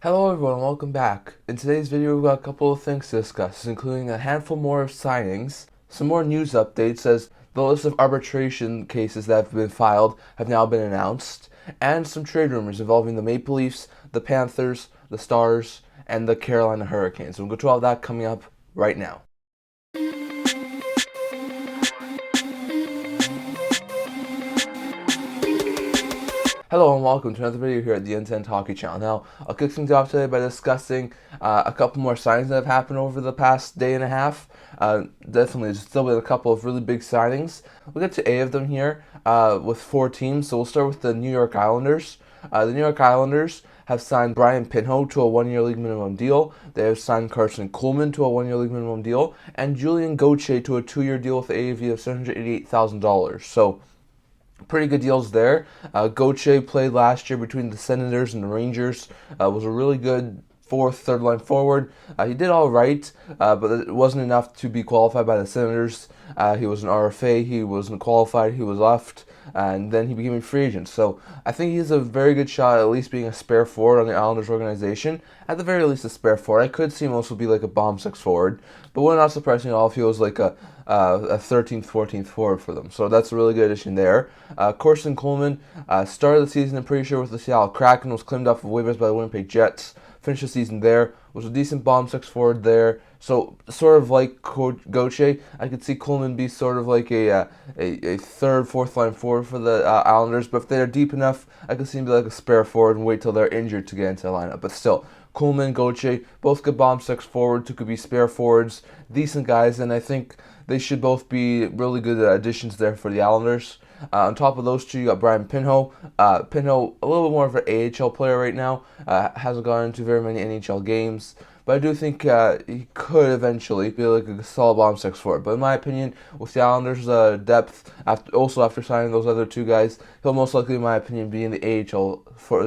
Hello everyone, welcome back. In today's video we've got a couple of things to discuss, including a handful more of signings, some more news updates as the list of arbitration cases that have been filed have now been announced, and some trade rumors involving the Maple Leafs, the Panthers, the Stars, and the Carolina Hurricanes. We'll go to all that coming up right now. Hello and welcome to another video here at the N10 Hockey Channel. Now, I'll kick things off today by discussing a couple more signings that have happened over the past day and a half. Definitely, there's still been a couple of really big signings. We'll get to 8 of them here with 4 teams. So we'll start with the New York Islanders. The New York Islanders have signed Brian Pinho to a 1-year league minimum deal. They have signed Carson Coleman to a 1-year league minimum deal, and Julien Gauthier to a 2-year deal with an AAV of $788,000. So, pretty good deals there. Gauthier played last year between the Senators and the Rangers. Was a really good third line forward. He did all right, but it wasn't enough to be qualified by the Senators. He was an RFA. He wasn't qualified. He was left, and then he became a free agent. So I think he's a very good shot at least being a spare forward on the Islanders organization. At the very least, a spare forward. I could see him also be like a bomb 6 forward, but would not surprise me at all if he was like a 13th, 14th forward for them. So that's a really good addition there. Carson Coleman started the season, I'm pretty sure, with the Seattle Kraken, was claimed off of waivers by the Winnipeg Jets. Finished the season there, was a decent bomb 6 forward there. So sort of like Gauthier, I could see Coleman be sort of like a third, fourth line forward for the Islanders. But if they're deep enough, I could see him be like a spare forward and wait till they're injured to get into the lineup. But still, Coleman, Gauthier, both good bomb 6 forwards who could be spare forwards, decent guys, and I think they should both be really good additions there for the Islanders. On top of those two, you got Brian Pinho. Pinho, a little bit more of an AHL player right now. Hasn't gone into very many NHL games. But I do think he could eventually be like a solid bomb 6 forward. But in my opinion, with the Islanders' depth, after signing those other 2 guys, he'll most likely, in my opinion, be in the AHL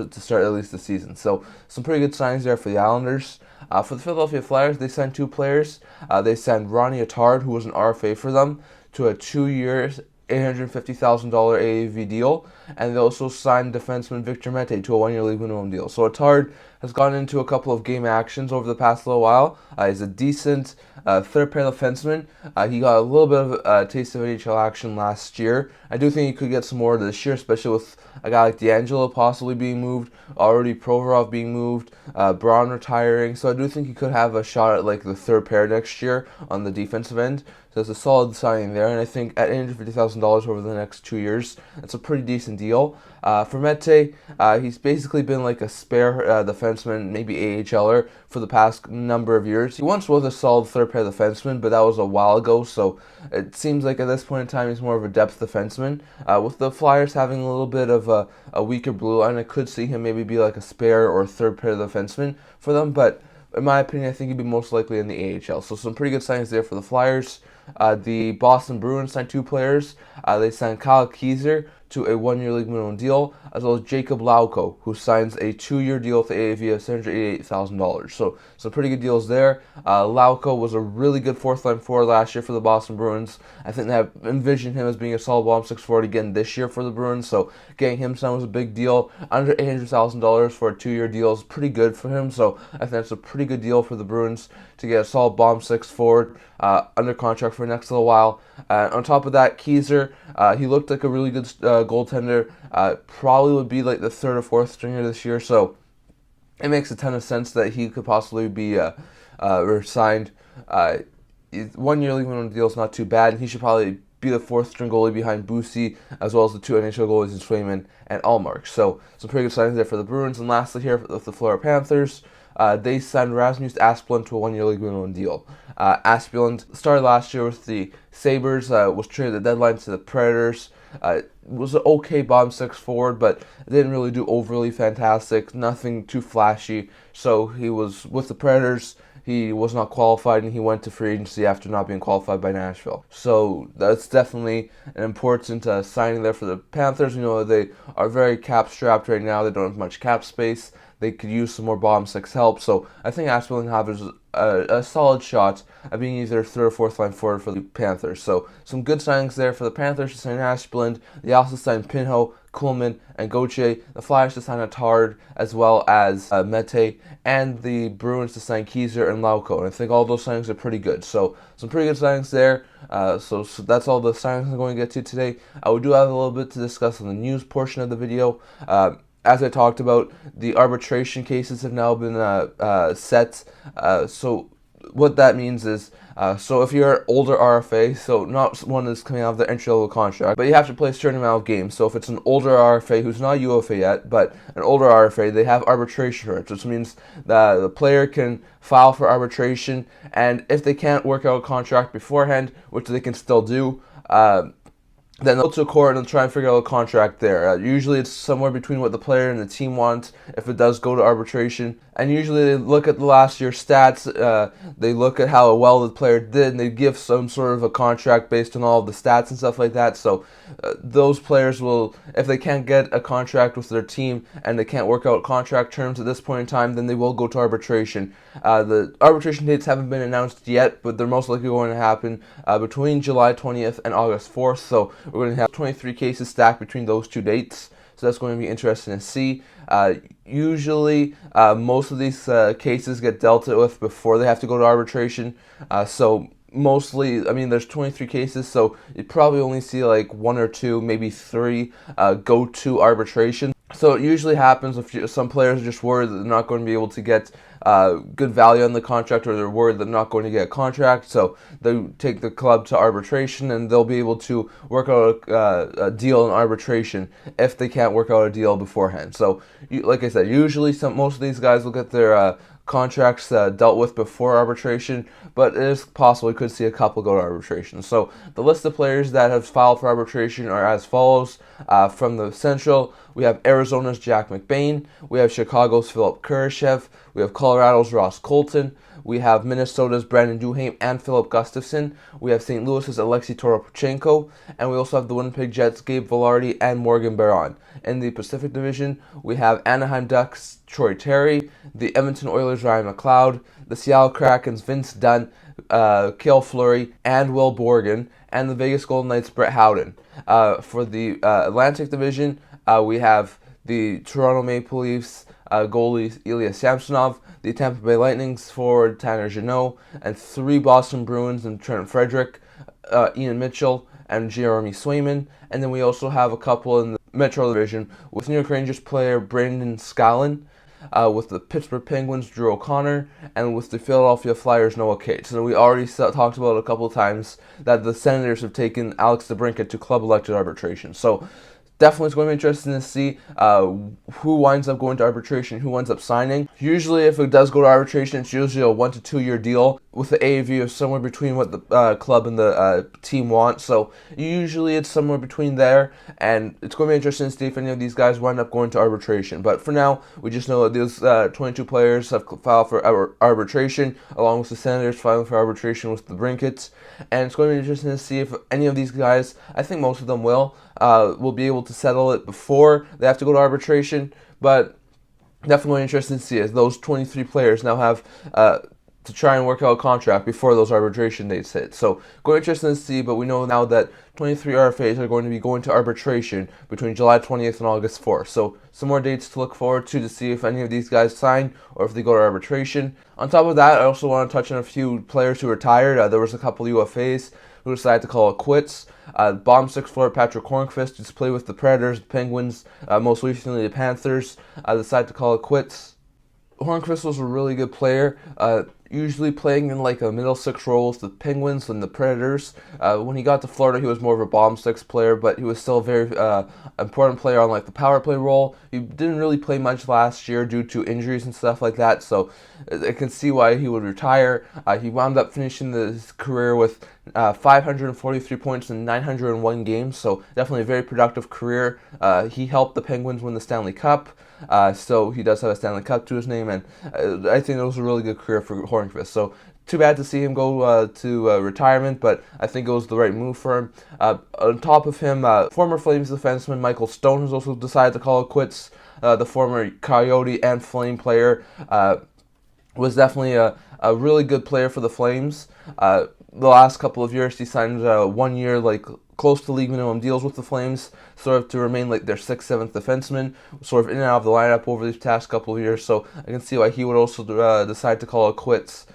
to start at least the season. So some pretty good signings there for the Islanders. For the Philadelphia Flyers, they signed 2 players. They signed Ronnie Attard, who was an RFA for them, to a 2-year, $850,000 AAV deal, and they also signed defenseman Victor Mete to a 1-year league minimum deal. So Attard has gone into a couple of game actions over the past little while. He's a decent third pair defenseman. He got a little bit of a taste of NHL action last year. I do think he could get some more this year, especially with a guy like D'Angelo possibly being moved, already Provorov being moved, Braun retiring. So I do think he could have a shot at like the third pair next year on the defensive end. So it's a solid signing there, and I think at $850,000 over the next 2 years, that's a pretty decent deal. For Mete, he's basically been like a spare defenseman, maybe AHLer, for the past number of years. He once was a solid third pair defenseman, but that was a while ago, so it seems like at this point in time he's more of a depth defenseman. With the Flyers having a little bit of a weaker blue line, I could see him maybe be like a spare or third pair defenseman for them, but in my opinion, I think he'd be most likely in the AHL. So some pretty good signings there for the Flyers. The Boston Bruins signed 2 players. They signed Kyle Keyser to a 1-year league minimum deal, as well as Jacob Lauko, who signs a 2-year deal with the AAV of $788,000. So some pretty good deals there. Lauko was a really good fourth line forward last year for the Boston Bruins. I think they have envisioned him as being a solid bomb 6 forward again this year for the Bruins. So getting him signed was a big deal. Under $800,000 for a 2-year deal is pretty good for him. So I think that's a pretty good deal for the Bruins to get a solid bomb 6 forward under contract for the next little while. On top of that, Keyser, he looked like a really good goaltender. Probably would be like the 3rd or 4th stringer this year, so it makes a ton of sense that he could possibly be signed. 1-year league minimum deal is not too bad, and he should probably be the 4th string goalie behind Busey, as well as the 2 NHL goalies in Swayman and Allmark. So some pretty good signings there for the Bruins. And lastly here, with the Florida Panthers, they signed Rasmus Asplund to a 1-year league minimum deal. Asplund started last year with the Sabres, was traded at the deadline to the Predators. Was an okay bomb 6 forward, but didn't really do overly fantastic, nothing too flashy. So he was with the Predators. He was not qualified, and he went to free agency after not being qualified by Nashville. So that's definitely an important signing there for the Panthers. You know, they are very cap-strapped right now. They don't have much cap space. they could use some more bottom six help. So I think Asplund has a solid shot at being either third or fourth line forward for the Panthers. So some good signings there for the Panthers to sign Asplund. They also signed Pinho, Kuhlman, and Gauthier. The Flyers to sign Attard, as well as Mete, and the Bruins to sign Kieser and Lauko. And I think all those signings are pretty good. So some pretty good signings there. So that's all the signings I'm going to get to today. We do have a little bit to discuss on the news portion of the video. As I talked about, the arbitration cases have now been set. So what that means is, so if you're an older RFA, so not one that's coming out of the entry-level contract, but you have to play a certain amount of games. So if it's an older RFA who's not UFA yet, but an older RFA, they have arbitration rights, which means that the player can file for arbitration, and if they can't work out a contract beforehand, which they can still do, then they'll go to court and try and figure out a contract there. Usually it's somewhere between what the player and the team want if it does go to arbitration. And usually they look at the last year's stats, they look at how well the player did, and they give some sort of a contract based on all of the stats and stuff like that. So those players will, if they can't get a contract with their team and they can't work out contract terms at this point in time, then they will go to arbitration. The arbitration dates haven't been announced yet, but they're most likely going to happen between July 20th and August 4th. So we're going to have 23 cases stacked between those two dates. So that's going to be interesting to see. Usually, most of these cases get dealt with before they have to go to arbitration. So mostly, I mean, there's 23 cases, so you probably only see like 1 or 2, maybe 3 go to arbitration. So it usually happens if some players are just worried that they're not going to be able to get good value on the contract, or they're worried they're not going to get a contract, so they take the club to arbitration, and they'll be able to work out a deal in arbitration if they can't work out a deal beforehand. So, like I said, usually most of these guys will get their contracts dealt with before arbitration, but it is possible we could see a couple go to arbitration. So the list of players that have filed for arbitration are as follows. From the Central, we have Arizona's Jack McBain, we have Chicago's Philip Kurashev, we have Colorado's Ross Colton, we have Minnesota's Brandon Duhaime and Philip Gustafson, we have St. Louis's Alexei Toropchenko, and we also have the Winnipeg Jets' Gabe Vilardi and Morgan Barron. In the Pacific Division, we have Anaheim Ducks' Troy Terry, the Edmonton Oilers' Ryan McLeod, the Seattle Kraken's Vince Dunn, Cale Fleury, and Will Borgen, and the Vegas Golden Knights' Brett Howden. For the Atlantic Division, we have the Toronto Maple Leafs goalie Ilya Samsonov, the Tampa Bay Lightning's forward Tanner Jeannot, and 3 Boston Bruins and Trent Frederick, Ian Mitchell, and Jeremy Swayman. And then we also have a couple in the Metro Division with New York Rangers player Brandon Scallon, with the Pittsburgh Penguins' Drew O'Connor, and with the Philadelphia Flyers' Noah Cates. And we already talked about a couple of times that the Senators have taken Alex DeBrincat to club-elected arbitration. So definitely it's going to be interesting to see who winds up going to arbitration, who winds up signing. Usually if it does go to arbitration, it's usually a 1 to 2 year deal with the AAV of somewhere between what the club and the team want. So usually it's somewhere between there, and it's going to be interesting to see if any of these guys wind up going to arbitration. But for now, we just know that these 22 players have filed for arbitration, along with the Senators filing for arbitration with the Brinkets. And it's going to be interesting to see if any of these guys, I think most of them will be able to settle it before they have to go to arbitration. But definitely interesting to see as those 23 players now have to try and work out a contract before those arbitration dates hit. So going to be interesting to see, but we know now that 23 RFAs are going to be going to arbitration between July 20th and August 4th. So some more dates to look forward to see if any of these guys sign or if they go to arbitration. On top of that, I also want to touch on a few players who retired. There was a couple UFAs who decided to call it quits. Bottom six forward Patrick Hornqvist, who's played with the Predators, the Penguins, most recently the Panthers, decided to call it quits. Hornqvist was a really good player, usually playing in like a middle six role with the Penguins and the Predators. When he got to Florida, he was more of a bottom six player, but he was still a very important player on like the power play role. He didn't really play much last year due to injuries and stuff like that, so I can see why he would retire. He wound up finishing his career with 543 points in 901 games, so definitely a very productive career. He helped the Penguins win the Stanley Cup. So he does have a Stanley Cup to his name, and I think it was a really good career for Hornqvist. So too bad to see him go to retirement, but I think it was the right move for him. On top of him, former Flames defenseman Michael Stone has also decided to call it quits. the former Coyote and Flame player, was definitely a really good player for the Flames. The last couple of years, he signed 1 year, like close to league minimum deals with the Flames, sort of to remain like their 6th, 7th defenseman, sort of in and out of the lineup over these past couple of years. So I can see why he would also decide to call it quits.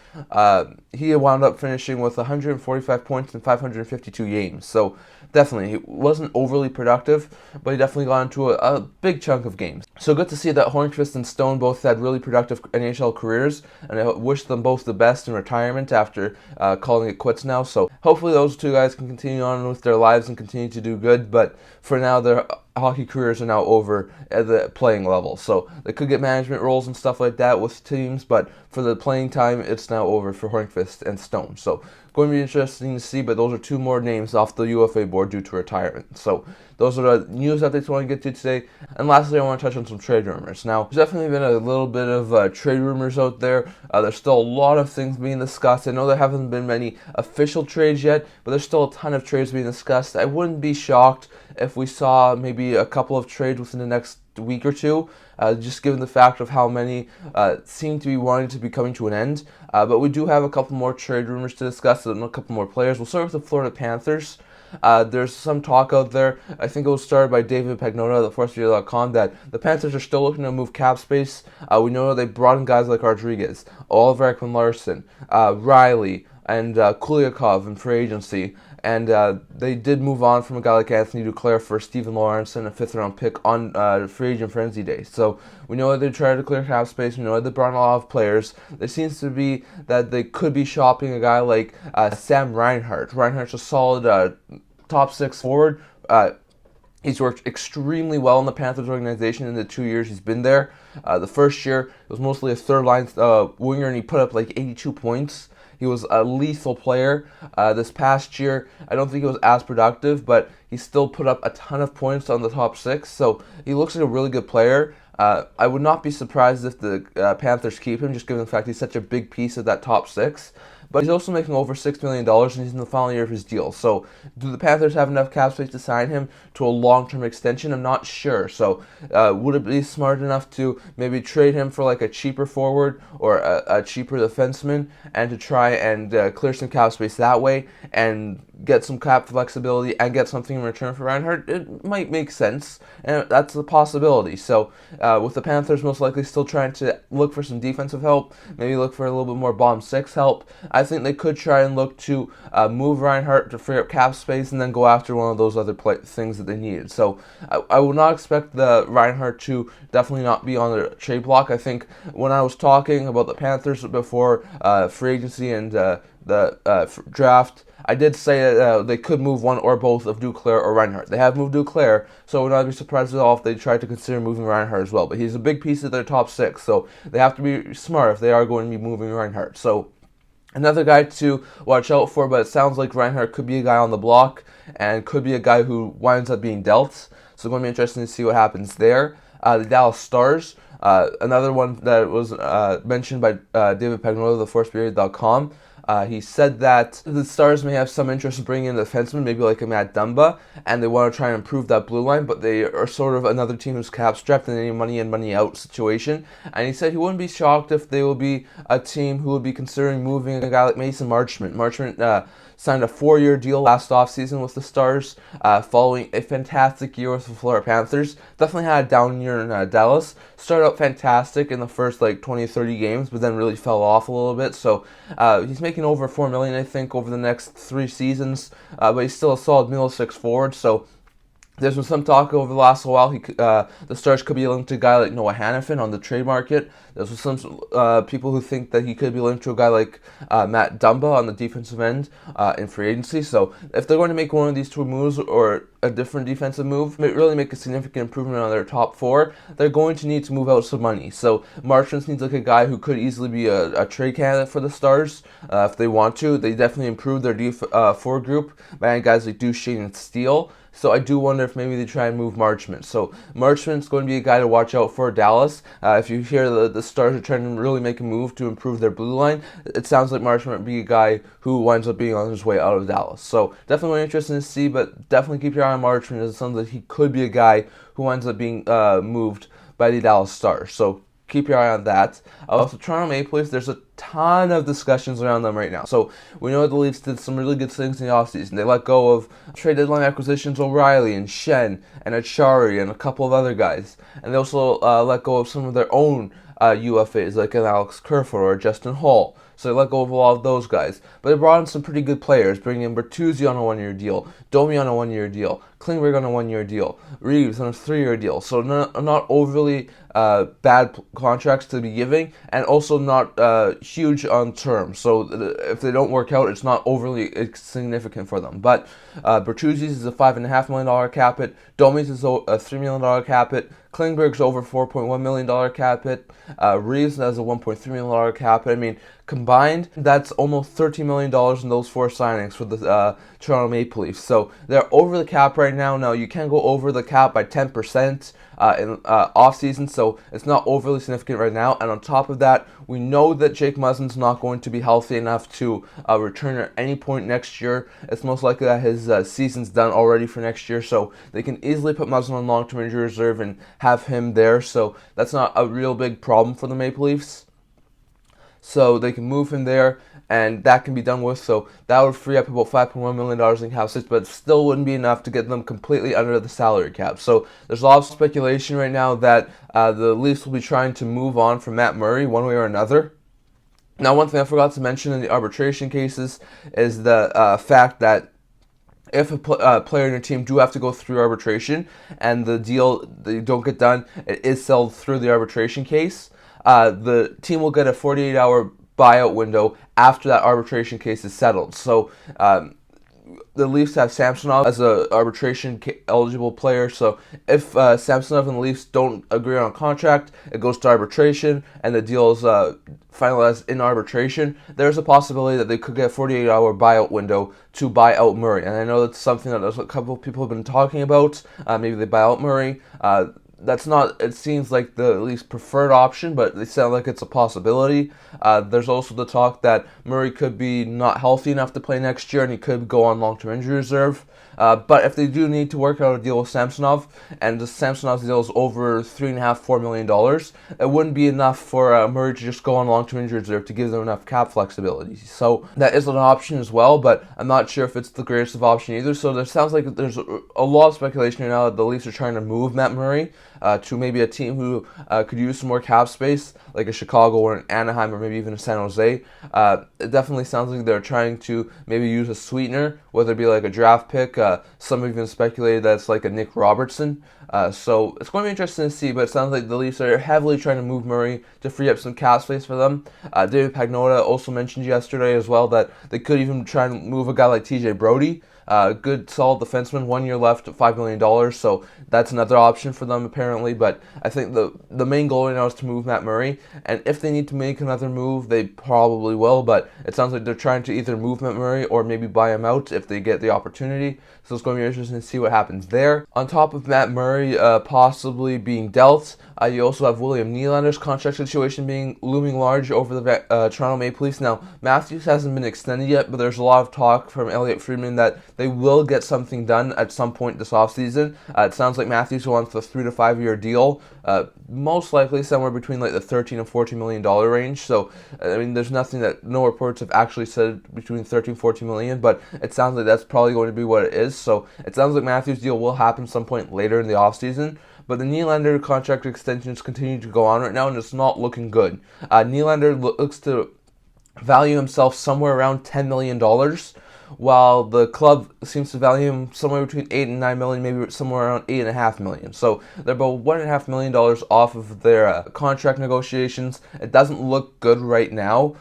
He wound up finishing with 145 points in 552 games. So definitely, he wasn't overly productive, but he definitely got into a big chunk of games. So good to see that Hornqvist and Stone both had really productive NHL careers, and I wish them both the best in retirement after calling it quits now. So hopefully those two guys can continue on with their lives and continue to do good, but for now their hockey careers are now over at the playing level. So they could get management roles and stuff like that with teams, but for the playing time, it's now over for Hornqvist and Stone. So going to be interesting to see, but those are two more names off the UFA board due to retirement. So those are the news updates I want to get to today. And lastly, I want to touch on some trade rumors. Now, there's definitely been a little bit of trade rumors out there. There's still a lot of things being discussed. I know there haven't been many official trades yet, but there's still a ton of trades being discussed. I wouldn't be shocked if we saw maybe a couple of trades within the next week or two, just given the fact of how many seem to be wanting to be coming to an end. But we do have a couple more trade rumors to discuss and a couple more players. We'll start with the Florida Panthers. There's some talk out there, I think it was started by David Pagnotta of TheForceView.com, that the Panthers are still looking to move cap space. We know they brought in guys like Rodriguez, Oliver Ekman-Larsson, Riley, and Kuliakov in free agency. And they did move on from a guy like Anthony Duclair for Steven Lawrence and a 5th-round pick on free agent frenzy day. So we know that they tried to clear cap space. We know that they brought in a lot of players. There seems to be that they could be shopping a guy like Sam Reinhart. Reinhart's a solid top 6 forward. He's worked extremely well in the Panthers organization in the 2 years he's been there. The first year, it was mostly a third-line winger, and he put up like 82 points. He was a lethal player. This past year, I don't think he was as productive, but he still put up a ton of points on the top 6, so he looks like a really good player. I would not be surprised if the Panthers keep him, just given the fact he's such a big piece of that top 6. But he's also making over $6 million, and he's in the final year of his deal. So do the Panthers have enough cap space to sign him to a long-term extension? I'm not sure. So would it be smart enough to maybe trade him for like a cheaper forward or a cheaper defenseman and to try and clear some cap space that way and get some cap flexibility and get something in return for Reinhart? It might make sense, and that's a possibility. So with the Panthers most likely still trying to look for some defensive help, maybe look for a little bit more bottom 6 help, I think they could try and look to move Reinhart to free up cap space and then go after one of those other things that they needed. So I would not expect the Reinhart to definitely not be on the trade block. I think when I was talking about the Panthers before free agency and the draft, I did say that they could move one or both of Duclair or Reinhart. They have moved Duclair, so I would not be surprised at all if they tried to consider moving Reinhart as well. But he's a big piece of their top 6, so they have to be smart if they are going to be moving Reinhart. So another guy to watch out for, but it sounds like Reinhart could be a guy on the block and could be a guy who winds up being dealt. So it's going to be interesting to see what happens there. The Dallas Stars, another one that was mentioned by David Pagnotta of TheForceView.com. He said that the Stars may have some interest in bringing in a defenseman, maybe like a Matt Dumba, and they want to try and improve that blue line, but they are sort of another team who's cap-strapped in any money in, money out situation. And he said he wouldn't be shocked if they will be a team who would be considering moving a guy like Mason Marchment. Marchment signed a 4-year deal last offseason with the Stars, following a fantastic year with the Florida Panthers. Definitely had a down year in Dallas. Started out fantastic in the first 20-30 games, but then really fell off a little bit. So he's making over $4 million, I think, over the next 3 seasons, but he's still a solid middle 6 forward. So there's been some talk over the last while. The Stars could be linked to a guy like Noah Hannafin on the trade market. There's some people who think that he could be linked to a guy like Matt Dumba on the defensive end in free agency. So if they're going to make one of these 2 moves or a different defensive move, really make a significant improvement on their top 4, they're going to need to move out some money. So Marchment needs like a guy who could easily be a trade candidate for the Stars if they want to. They definitely improved their forward group by adding guys like Duchesne and Steele. So I do wonder if maybe they try and move Marchment. So Marchment's going to be a guy to watch out for Dallas. If you hear the Stars are trying to really make a move to improve their blue line, it sounds like Marchment would be a guy who winds up being on his way out of Dallas. So definitely interesting to see, but definitely keep your eye on Marchment. It sounds like he could be a guy who winds up being moved by the Dallas Stars. So keep your eye on that. Also, Toronto Maple Leafs, there's a ton of discussions around them right now. So we know the Leafs did some really good things in the offseason. They let go of trade deadline acquisitions O'Reilly and Shen and DeChiara and a couple of other guys. And they also let go of some of their own UFAs like an Alex Kerfoot or Justin Hall. So they let go of a lot of those guys. But they brought in some pretty good players, bringing in Bertuzzi on a 1-year deal, Domi on a 1-year deal, Klingberg on a 1-year deal, Reeves on a 3-year deal. So not overly bad contracts to be giving, and also not huge on terms. So if they don't work out, it's not overly significant for them. But Bertuzzi's is a $5.5 million cap hit, Domi's is a $3 million cap hit, Klingberg's over $4.1 million cap hit, Reeves has a $1.3 million cap hit. I mean, combined, that's almost $13 million in those 4 signings for the Toronto Maple Leafs. So they're over the cap right now. Now, you can go over the cap by 10% in off-season, so it's not overly significant right now. And on top of that, we know that Jake Muzzin's not going to be healthy enough to return at any point next year. It's most likely that his season's done already for next year, so they can easily put Muzzin on long-term injury reserve and have him there. So that's not a real big problem for the Maple Leafs. So they can move him there, and that can be done with. So that would free up about $5.1 million in cap space, but it still wouldn't be enough to get them completely under the salary cap. So there's a lot of speculation right now that the Leafs will be trying to move on from Matt Murray one way or another. Now, one thing I forgot to mention in the arbitration cases is the fact that if a player in your team do have to go through arbitration and the deal they don't get done, it is settled through the arbitration case. The team will get a 48-hour buyout window after that arbitration case is settled. So the Leafs have Samsonov as an arbitration-eligible player. So if Samsonov and the Leafs don't agree on a contract, it goes to arbitration, and the deal is finalized in arbitration. There's a possibility that they could get a 48-hour buyout window to buy out Murray. And I know that's something that a couple of people have been talking about. Maybe they buy out Murray. That's not, it seems like the least preferred option, but they sound like it's a possibility. There's also the talk that Murray could be not healthy enough to play next year and he could go on long-term injury reserve. But if they do need to work out a deal with Samsonov, and the Samsonov's deal is over $3.5–4 million, it wouldn't be enough for Murray to just go on long-term injury reserve to give them enough cap flexibility. So that is an option as well, but I'm not sure if it's the greatest of option either. So there sounds like there's a lot of speculation right now that the Leafs are trying to move Matt Murray to maybe a team who could use some more cap space, like a Chicago or an Anaheim or maybe even a San Jose. It definitely sounds like they're trying to maybe use a sweetener, whether it be like a draft pick. Some have even speculated that it's like a Nick Robertson. So it's going to be interesting to see, but it sounds like the Leafs are heavily trying to move Murray to free up some cap space for them. David Pagnotta also mentioned yesterday as well that they could even try and move a guy like TJ Brody. Good, solid defenseman, 1 year left at $5 million, so that's another option for them apparently. But I think the main goal right now is to move Matt Murray, and if they need to make another move, they probably will, but it sounds like they're trying to either move Matt Murray or maybe buy him out if they get the opportunity, so it's going to be interesting to see what happens there. On top of Matt Murray possibly being dealt, you also have William Nylander's contract situation looming large over the Toronto Maple Leafs. Now, Matthews hasn't been extended yet, but there's a lot of talk from Elliot Friedman that they will get something done at some point this offseason. It sounds like Matthews wants a 3 to 5 year deal, most likely somewhere between like the $13 and $14 million range. So, I mean, there's nothing that no reports have actually said between 13 and 14 million, but it sounds like that's probably going to be what it is. So, it sounds like Matthews' deal will happen some point later in the offseason. But the Nylander contract extensions continue to go on right now, and it's not looking good. Nylander looks to value himself somewhere around $10 million, while the club seems to value him somewhere between $8 and $9 million, maybe somewhere around $8.5 million. So they're about $1.5 million off of their contract negotiations. It doesn't look good right now.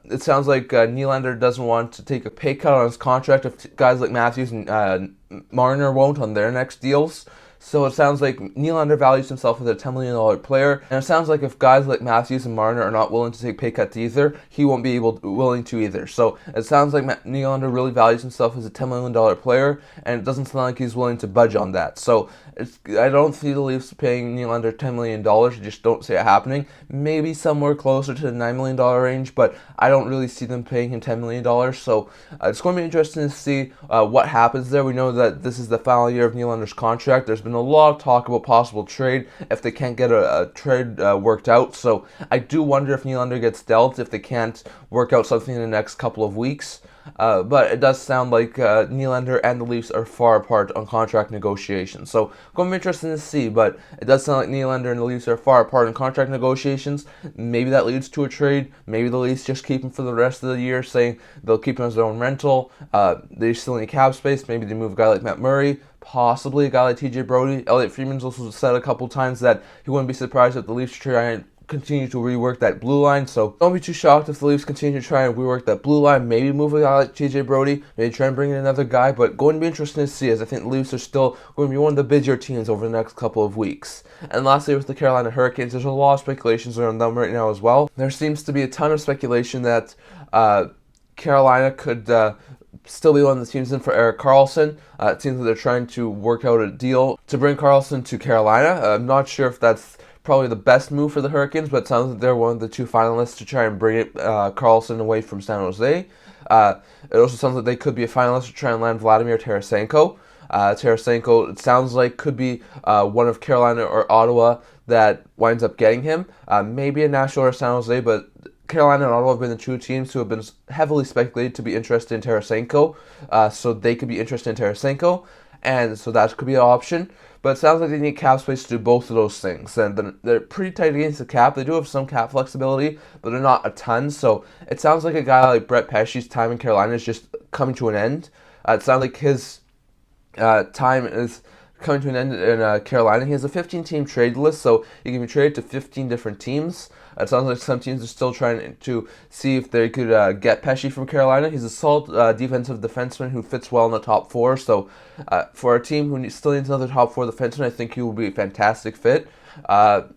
It sounds like Nylander doesn't want to take a pay cut on his contract if guys like Matthews and Marner won't on their next deals. So it sounds like Nylander values himself as a $10 million player, and it sounds like if guys like Matthews and Marner are not willing to take pay cuts either, he won't be willing to either. So it sounds like Nylander really values himself as a $10 million player, and it doesn't sound like he's willing to budge on that. So I don't see the Leafs paying Nylander $10 million. I just don't see it happening. Maybe somewhere closer to the $9 million range, but I don't really see them paying him $10 million. So it's going to be interesting to see what happens there. We know that this is the final year of Nylander's contract. There's been been a lot of talk about possible trade if they can't get a trade worked out. So I do wonder if Nylander gets dealt if they can't work out something in the next couple of weeks. But it does sound like Nylander and the Leafs are far apart on contract negotiations. So going to be interesting to see, but it does sound like Nylander and the Leafs are far apart in contract negotiations. Maybe that leads to a trade. Maybe the Leafs just keep him for the rest of the year, saying they'll keep him as their own rental. They still need cap space. Maybe they move a guy like Matt Murray, possibly a guy like TJ Brody. Elliot Friedman's also said a couple times that he wouldn't be surprised if the Leafs try and continue to rework that blue line, so don't be too shocked if the Leafs continue to try and rework that blue line, maybe move a guy like TJ Brody, maybe try and bring in another guy, but going to be interesting to see, as I think the Leafs are still going to be one of the busier teams over the next couple of weeks. And lastly, with the Carolina Hurricanes, there's a lot of speculations around them right now as well. There seems to be a ton of speculation that Carolina could still be one of the teams in for Erik Karlsson. It seems that they're trying to work out a deal to bring Karlsson to Carolina. I'm not sure if that's probably the best move for the Hurricanes, but it sounds like they're one of the two finalists to try and bring Karlsson away from San Jose. It also sounds like they could be a finalist to try and land Vladimir Tarasenko. Tarasenko, it sounds like, could be one of Carolina or Ottawa that winds up getting him. Maybe a Nashville or San Jose, but Carolina and Ottawa have been the two teams who have been heavily speculated to be interested in Tarasenko, so they could be interested in Tarasenko, and so that could be an option. But it sounds like they need cap space to do both of those things, and they're pretty tight against the cap. They do have some cap flexibility, but they're not a ton, so it sounds like a guy like Brett Pesce's time in Carolina is just coming to an end. It sounds like his time is coming to an end in Carolina. He has a 15-team trade list, so he can be traded to 15 different teams. It sounds like some teams are still trying to see if they could get Pesce from Carolina. He's a solid defensive defenseman who fits well in the top four. So for a team who still needs another top four defenseman, I think he will be a fantastic fit.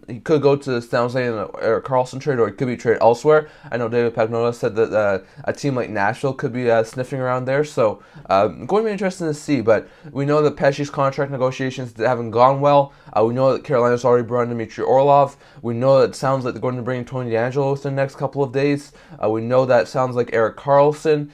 He could go to San Jose in a Karlsson trade, or he could be traded elsewhere. I know David Pagnotta said that a team like Nashville could be sniffing around there, so going to be interesting to see. But we know that Pesce's contract negotiations haven't gone well. We know that Carolina's already brought in Dmitry Orlov. We know that it sounds like they're going to bring in Tony DeAngelo within the next couple of days. We know that it sounds like Erik Karlsson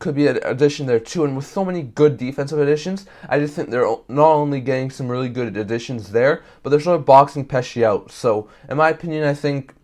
could be an addition there too. And with so many good defensive additions, I just think they're not only getting some really good additions there, but they're sort of boxing Pesce out. So in my opinion, I think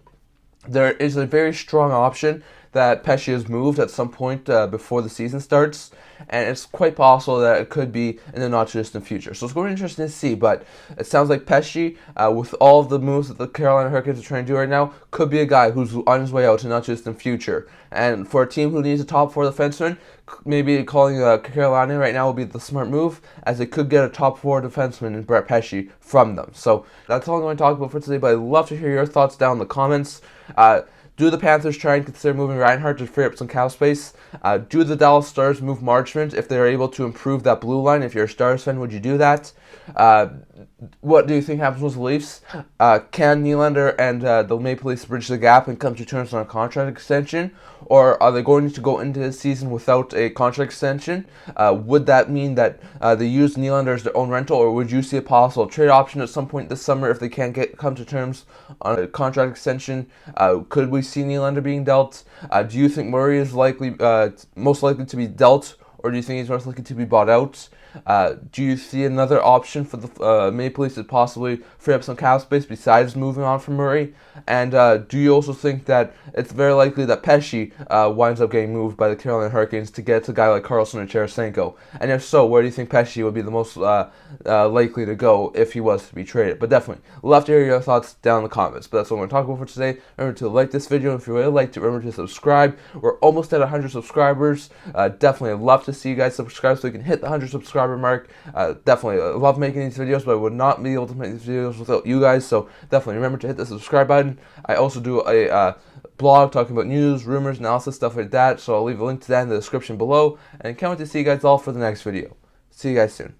there is a very strong option that Pesce is moved at some point before the season starts, and it's quite possible that it could be in the not-too-distant future. So it's going to be interesting to see, but it sounds like Pesce, with all of the moves that the Carolina Hurricanes are trying to do right now, could be a guy who's on his way out to the not-too-distant future. And for a team who needs a top-four defenseman, maybe calling Carolina right now would be the smart move, as they could get a top-four defenseman in Brett Pesce from them. So that's all I'm going to talk about for today, but I'd love to hear your thoughts down in the comments. Do the Panthers try and consider moving Reinhart to free up some cap space? Do the Dallas Stars move Marchment if they're able to improve that blue line? If you're a Stars fan, would you do that? What do you think happens with the Leafs? Can Nylander and the Maple Leafs bridge the gap and come to terms on a contract extension? Or are they going to go into the season without a contract extension? Would that mean that they use Nylander as their own rental, or would you see a possible trade option at some point this summer if they can't come to terms on a contract extension? Could we see Nylander being dealt? Do you think Murray is most likely to be dealt, or do you think he's most likely to be bought out? Do you see another option for the Maple Leafs to possibly free up some cap space besides moving on from Murray? And do you also think that it's very likely that Pesce winds up getting moved by the Carolina Hurricanes to get to a guy like Karlsson or Tarasenko? And if so, where do you think Pesce would be the most likely to go if he was to be traded? But definitely, love to hear your thoughts down in the comments. But that's what we're going to talk about for today. Remember to like this video, and if you really liked it, remember to subscribe. We're almost at 100 subscribers. Definitely, I'd love to see you guys subscribe so we can hit the 100 subscriber mark. Definitely, I love making these videos, but I would not be able to make these videos without you guys. So definitely remember to hit the subscribe button. I also do a blog talking about news, rumors, analysis, stuff like that. So I'll leave a link to that in the description below. And I can't wait to see you guys all for the next video. See you guys soon.